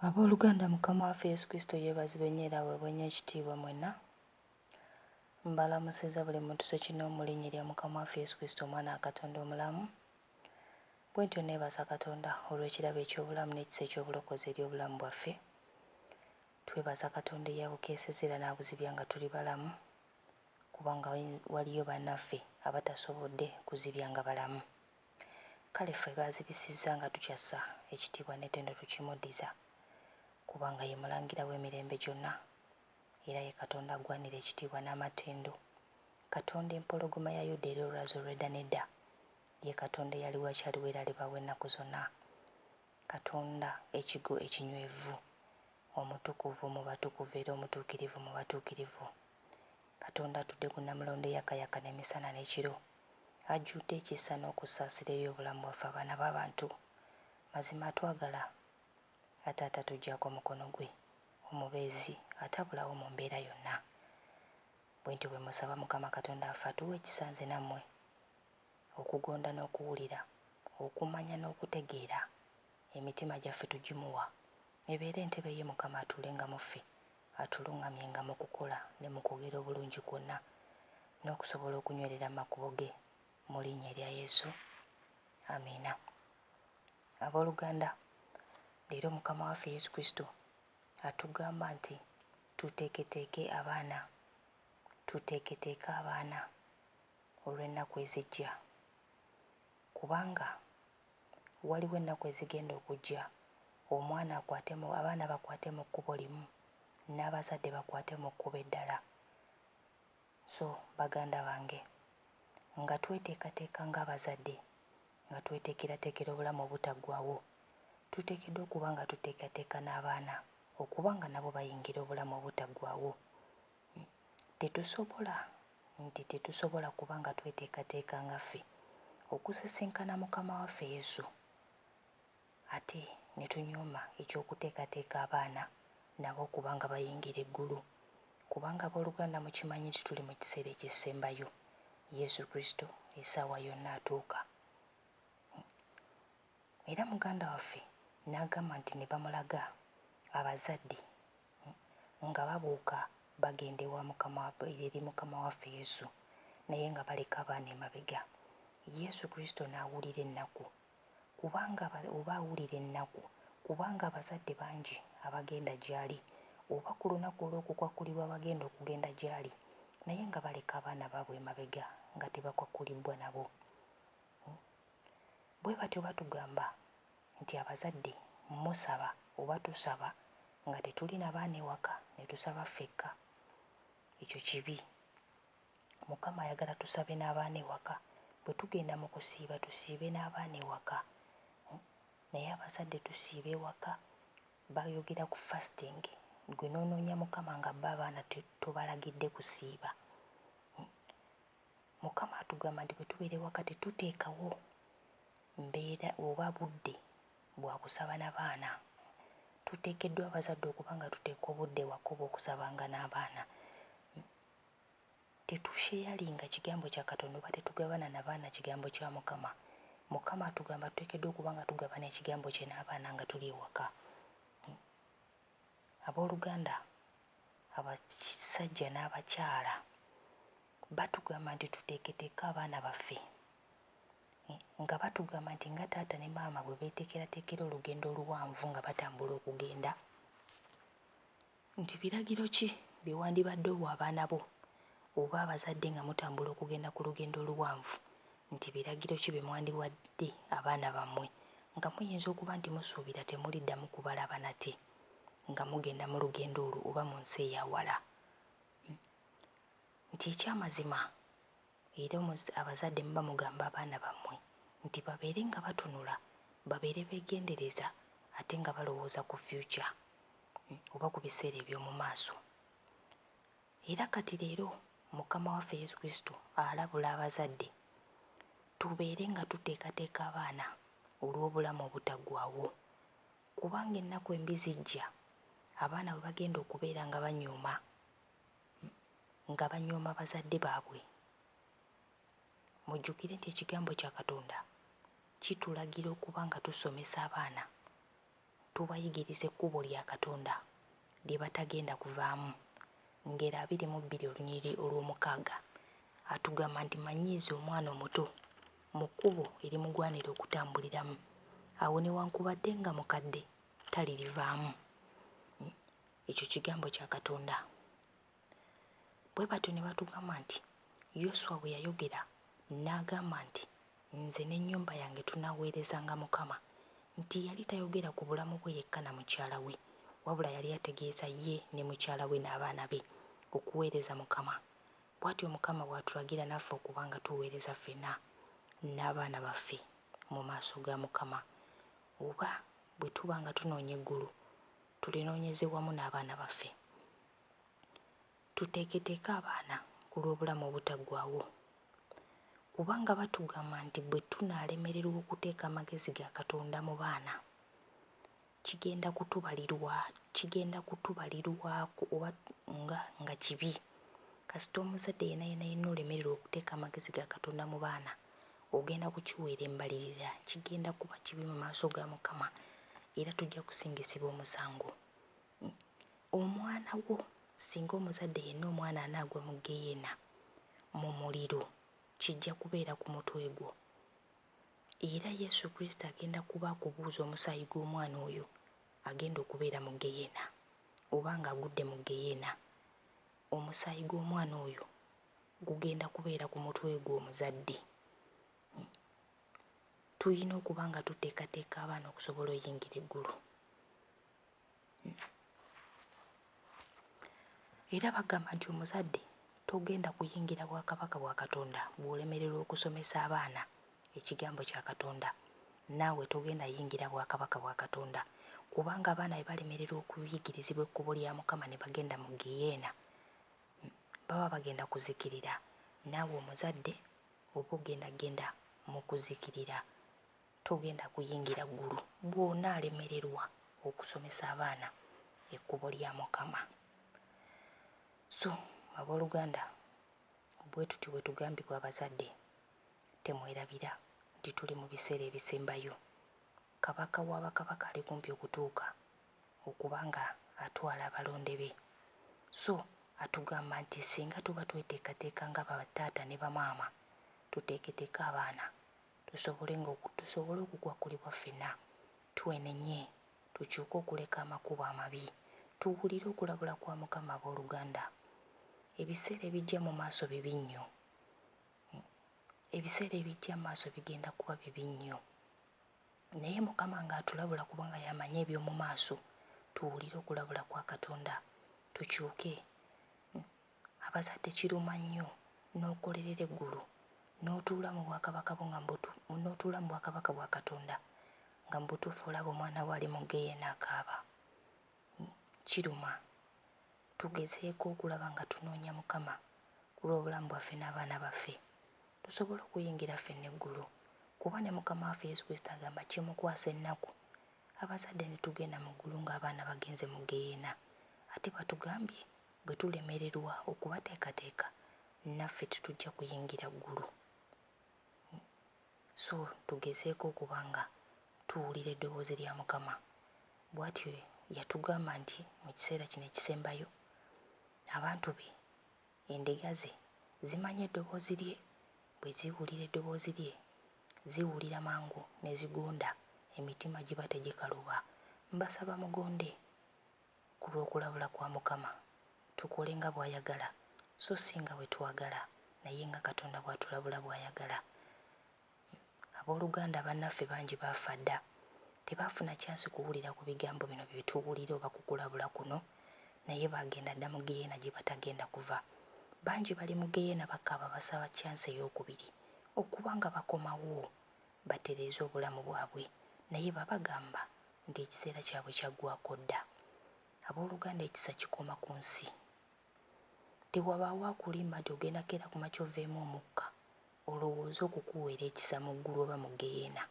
Abooluganda, Mukama waffe Yesu Kristo yeebazibwe nnyo era aweebwe nnyo ekitiibwa mwenna. Mbalamusiza buli muntu sekino mu linnya lya Mukama waffe Yesu Kristo omwana wa Katonda omulamu. Bwe ntyo neebaza Katonda olw'ekirabo eky'obulamu n'ekisa eky'obulokozi eri obulamu bwaffe. Twebaza Katonda eyabukeeseza era n'abuzibya nga tuli balamu, kubanga waliyo bannaffe abatasobodde kuzibya nga balamu. Kale ffe baazibisizza nga tukyassa ekitiibwa n'ettendo tukimuddiza, kubanga ye mulangira w'emirembe gyonna era ye Katonda agwanira ekitiibwa n'amatendo. Katonda empologoma ya Yuda era olwazi olw'edda n'edda, ye Katonda eyaliwo akyaliwo era alibawo ennaku zonna. Katonda ekigo ekinywevu, omutukuvu mu batukuvu era omutuukirivu mu batuukirivu. Katonda atudde ku Namulondo eyakayaka n'emisana n'ekiro, ajjudde ekisa n'okusaasira eri obulamu bwaffe abaana b'abantu. Mazima atwagala ate atatuggyaako mukono gwe omubeezi atabulawo mu mbeera yonna. Bwe ntyo bwe musaba Mukama Katonda waffe atuwe ekisa nze nammwe okugonda n'okuwulira, okumanya n'okutegeera, emitima gyaffe tugimuwa, ebeere entebe ye Mukama atuulenga mu ffe, atuluŋŋamyenga mu kukola ne mu kwogera obulungi kwonna, n'okusobola okunywerera mu makubo ge mu linnya erya Yesu. Amiina. Abooluganda, leero Mukama waffe Yesu Kristo atugamba nti tuteeketeeke abaana olw'ennaku ezijja, kubanga waliwo ennaku ezigenda okujja abaana bakwate mu kkubo limu n'abazadde bakwate mu kkubo eddala. So baganda bange, nga tweteekateeka ng'abazadde, nga tweteekerateekera obulamu obutaggwaawo, tuteekeddwa okuba nga tuteekateeka n'abaana okuba nga nabo bayingira obulamu obutaggwaawo. Tetusobola kuba nga tweteekateeka nga ffe okusisinkana Mukama waffe Yesu ate ne tunyooma eky'okuteekateeka abaana nabo okuba nga bayingira eggulu, kubanga abooluganda mukimanyi nti tuli mu kiseera ekisembayo. Yesu Kristo essaawa yonna atuuka. Era muganda waffe n'agamba nti ne bamulaga abazadde nga babuuka bagenda eri Mukama waffe Yesu, naye nga baleka abaana emabega. Yesu Kristo n'awulira ennaku, kubanga abazadde bangi abagenda gy'ali, oba ku lunaku olw'okukwakulibwa bagenda okugenda gy'ali, naye nga baleka abaana baabwe emabega nga tebakwakulibbwa nabo. Bwe batyo batugamba nti abazadde musaba oba tusaba nga tetulina baana ewaka ne tusaba ffekka. Ekyo kibi. Mukama ayagala tusabe n'abaana ewaka. Bwe tugenda mu kusiiba tusiibe n'abaana ewaka. Naye abazadde tusiibe ewaka, bayogera ku fasting, gwe n'onoonya Mukama nga bba abaana tobalagidde kusiiba. Mukama atugamba nti bwe tubeera ewaka tetuteekawo mbeera oba budde bwa kusaba n'abaana. Tuteekeddwa abazadde okuba nga tuteeka obudde ewaka obw'okusabanga n'abaana. Tetusheyalinga kigambo kya Katonda oba tetugabana n'abaana kigambo kya Mukama. Mukama atugamba tuteekeddwa okuba nga tugabana ekigambo kye n'abaana nga tuli ewaka. Abooluganda, abasajja n'abakyala batugamba nti tuteeketeeke abaana baffe, nga batugamba nti nga taata ne maama bwe beeteekerateekera olugendo oluwanvu nga batambula okugenda, nti biragiro ki bye wandibadde owa abaana bo oba abazadde nga mutambula okugenda ku lugendo oluwanvu, nti biragiro ki bye mwandiwadde abaana bammwe nga muyinza okuba nti musuubira temuliddamu kubalaba nate nga mugenda mu lugendo olwo oba mu nsi eyawala. Nti ekyamazima era abazadde muba mugamba abaana bammwe nti babeere nga batunula, babeere beegendereza ate nga balowooza ku future oba ku biseera eby'omu maaso. Era kati leero Mukama waffe Yesu Kristo alabula abazadde tubeere nga tuteekateeka abaana olw'obulamu obutaggwaawo, kubanga ennaku embi zijja abaana bwe bagenda okubeera nga banyooma bazadde baabwe. Mujjukire nti ekigambo kya Katonda kitulagira okuba nga tusomesa abaana tubayigirize ekkubo lya Katonda lye batagenda kuvaamu. Ngero 22 olunyiriri olw'omukaaga atugamba nti manyiiza omwana omuto mu kkubo erimugwanira okutambuliramu, awo newankubadde nga mukadde talirivaamu. Ekyo kigambo kya Katonda. Bwe batyo ne batugamba nti Yoswa bwe yayogera n'agamba nti nze n'ennyumba yange tunaaweerezanga Mukama, nti yali tayogera ku bulamu bwe yekka na mukyala we, wabula yali ategeeza ye ne mukyala we n'abaana be okuweereza Mukama. Bw'atyo Mukama bw'atulagira naffe okuba nga tuweereza ffenna n'abaana baffe mu maaso ga Mukama. Oba bwe tuba nga tunoonya eggulu, tulinoonyeze wamu n'abaana baffe. Tuteeketeeke abaana ku lw'obulamu obutaggwaawo, kubanga batugamba nti bwe tunaalemererwa okuteeka amagezi ga Katonda mu baana, kigenda kutubalirwako oba nga kibi. Kasita omuzadde yenna olemererwa okuteeka amagezi ga Katonda mu baana, ogenda kukiweera embalirira, kigenda kuba kibi mu maaso ga Mukama era tujja kusingisibwa omusango. Omwana wo singa omuzadde yenna omwana anaagwa mu ggeyeena mu muliro, kijja kubeera ku mutwe gwo. Era Yesu Kristo agenda kuba akubuuza omusaayi gw'omwana oyo agenda okubeera mu ggeyeena, oba nga agudde mu ggeyeena, omusaayi gw'omwana oyo gugenda kubeera ku mutwe gw'omuzadde. Tuyina okuba nga tuteekateeka abaana okusobola oyingira eggulu. Era bagamba nti omuzadde togenda kuyingira bwakabaka bwa Katonda bw'olemererwa okusomesa abaana ekigambo kya Katonda. Naawe togenda yingira bwakabaka bwa Katonda, kubanga abaana bwe balemererwa okuyigirizibwa ekkubo lya Mukama ne bagenda mu ggeyeena, baba bagenda kuzikirira. Naawe omuzadde oba ogenda mu kuzikirira, togenda kuyingira ggulu bw'onaalemererwa okusomesa abaana ekkubo lya Mukama. So abooluganda, bwe tutyo bwe tugambibwa abazadde, temwerabira nti tuli mu biseera ebisembayo. Kabaka wa bakabaka ali kumpi okutuuka okuba nga atwala abalonde be. So atugamba nti singa tuba tweteekateeka nga bataata ne bamaama, tuteeketeeke abaana tusobole okugwakulibwa ffenna, twenenye, tukyuke okuleka amakubo amabi, tuwulire okulabula kwa Mukama. Abooluganda, ebiseera ebijja mu maaso bibi nnyo. Ebiseera ebijja mu maaso bigenda kuba bibi nnyo, naye Mukama ng'atulabula kubanga y'amanyi eby'omu maaso, tuwulire okulabula kwa Katonda, tukyuke. Abazadde kiruma nnyo n'okolerera eggulu n'otuula mu bwakabaka bwa Katonda nga mu butuufu olaba omwana we ali mu ggeyeena akaaba. Kiruma. Tugezeeko okulaba nga tunoonya Mukama ku lw'obulamu bwaffe n'abaana baffe, tusobole okuyingira ffenna eggulu, kuba ne Mukama waffe Yesu Kristo agamba kimukwasa ennaku abazadde ne tugenda mu ggulu ng'abaana bagenze mu ggeyeena. Ate batugambye bwe tulemererwa okubateekateeka, naffe tetujja kuyingira ggulu. So tugezeeko okuba nga tuwulira eddoboozi lya Mukama. Bw'atyo yatugamba nti mu kiseera kino ekisembayo, abantu be, endiga ze, zimanyi eddoboozi lye. Bwe ziwulira eddoboozi lye, ziwulira mangu ne zigonda, emitima giba tegikaluba. Mbasaba mugonde ku lw'okulabula kwa Mukama, tukole nga bw'ayagala, so si nga bwe twagala, naye nga Katonda bw'atulabula bw'ayagala. Abooluganda, bannaffe bangi baafa dda, tebaafuna kyansi kuwulira ku bigambo bino bye tuwulira oba ku kulabula kuno, naye baagenda dda mu ggeyeena gye batagenda kuva. Bangi bali mu ggeyeena bakaaba basaba kyansi ey'okubiri okuba nga bakomawo batereeze obulamu bwabwe, naye babagamba nti ekiseera kyabwe kyaggwaako dda. Abooluganda, ekisa kikoma ku nsi. Tewabaawo akulimba nti ogenda keera ku makya oveemu omukka olowooza okukuweera ekisa mu ggulu oba mu ggeyeena.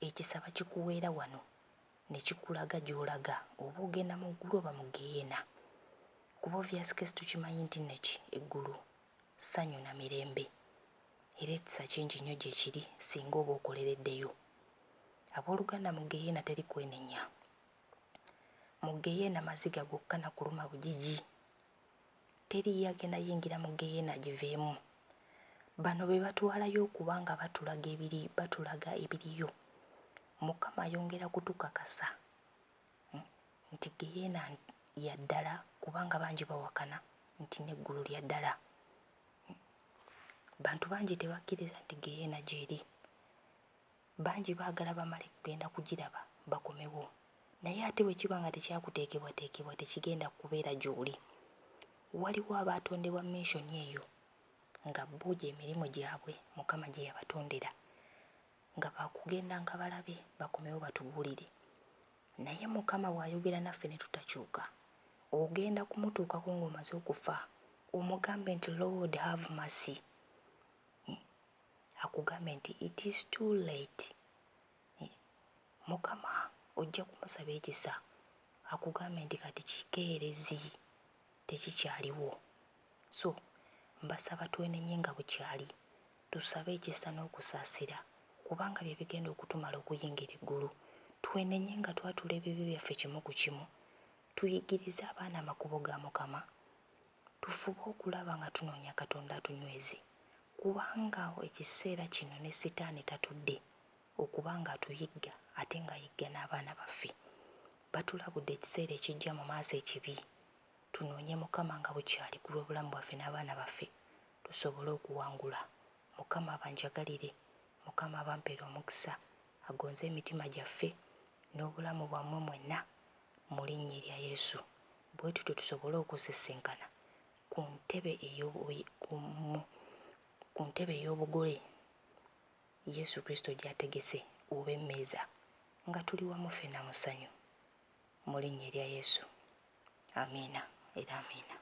Ekisa bakikuweera wano ne kikulaga gy'olaga oba ogenda mu ggulu oba mu ggeyeena. Kuba obvious case tukimanyi nti neki eggulu ssanyu na mirembe, era ekisa kingi nnyo gye kiri singa oba okolereddeyo. Abooluganda mu geyeena teri kwenenya. Mu geyeena maziga gokka na kuluma bugigi. Teri yagenda yingira mu geyeena giveemu. Bano be batwalayo okubanga batulaga ebiriyo. Mukama ayongera kutukakasa nti geyeena ya ddala, kubanga bangi bawakana nti n'eggulu lya ddala. Bantu bangi tebakkiriza nti geyeena gy'eri. Bangi baagala bamale kugenda kugiraba bakomewo, naye ate bwe kiba nga tekyakuteekebwateekebwa tekigenda kubeera gy'oli. Waliwo abaatondebwa menshoni eyo nga bo emirimu gyabwe Mukama gye yabatondera, nga baakugenda nga balabe bakomewo batubuulire. Naye Mukama bw'ayogera naffe ne tutakyuka, ogenda kumutuukako ng'omaze okufa omugambe nti Lord have mercy. Akugambe nti it is too late. Mukama ojja kumusaba ekisa, akugambe nti kati kikeerezi, tekikyaliwo. So mbasaba twenenye nga bukyali, tusabe ekisa n'okusaasira, kubanga bye bigenda okutumala okuyingira eggulu. Twenenye nga twatula ebibi byaffe kimu ku kimu, tuyigirize abaana amakubo ga Mukama, tufube okulaba nga tunoonya Katonda atunyweze, kubanga ekiseera kino ne Sitaani tatudde okubanga atuyigga ate ng'ayigga n'abaana baffe. Batulabudde ekiseera ekijja mu maaso ekibi. Tunoonye Mukama nga bukyali ku lw'obulamu bwaffe n'abaana baffe, tusobole okuwangula. Mukama abanjagalire, Mukama abampeera omukisa, agonze emitima gyaffe n'obulamu bwammwe mwenna mu linnya erya Yesu. Bwe tutyo tusobole okusisinkana ku ntebe ey'obugole Yesu Kristo gy'ategese oba emmeeza, nga tuli wamu ffenna mu ssanyu mu linnya erya Yesu. Amiina era amiina.